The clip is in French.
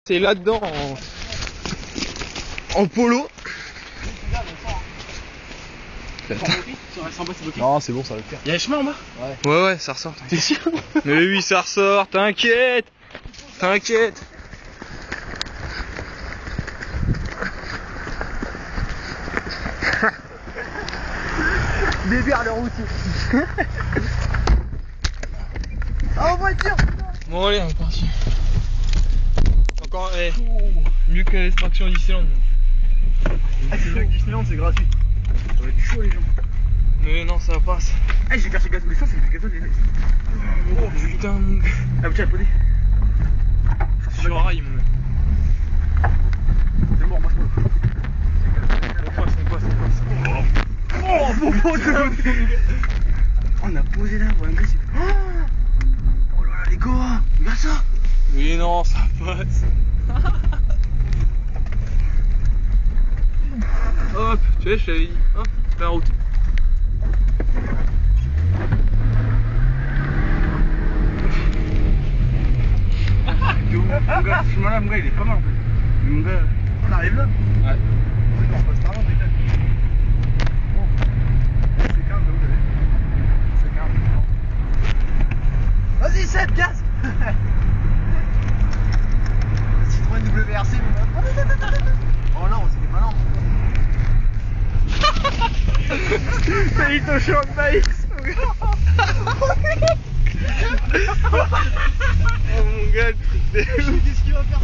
C'est là-dedans en polo. Non, c'est bon, ça va le faire. Y'a un chemin en bas? Ouais, ça ressort. T'es sûr? Mais oui, ça ressort, t'inquiète. T'inquiète. Bébé à leur routier. Ah, en voiture. Bon allez, on est parti. Encore mieux que l'extraction Disneyland. Ah, c'est vrai que Disneyland c'est gratuit. Ça va être chaud les gens. Mais non, ça passe. Ah, j'ai caché le gazon, mais ça c'est le gazon des mecs. Oh putain mon gars. Ah, tiens, poney. Sur un rail mon gars. C'est mort, moi je peux. On passe. Oh, mon pote. On a posé là, voilà, mais c'est. Oh là là, les gars, regarde ça. Mais non, ça passe. Hop, tu sais, je t'avais dit. Hop, la route. Mon gars, ce chemin-là, mon gars, il est pas mal en fait. Mais mon gars, on arrive là. Ouais. On passe par là, on est là. Bon. C'est calme, là, vous avez. C'est calme. Vas-y, 7, gaz. Citroën WRC, mon gars. Oh non, c'était malin. C'est Ito Short Bikes. Oh mon gars, le truc de... Qu'est-ce qu'il va faire?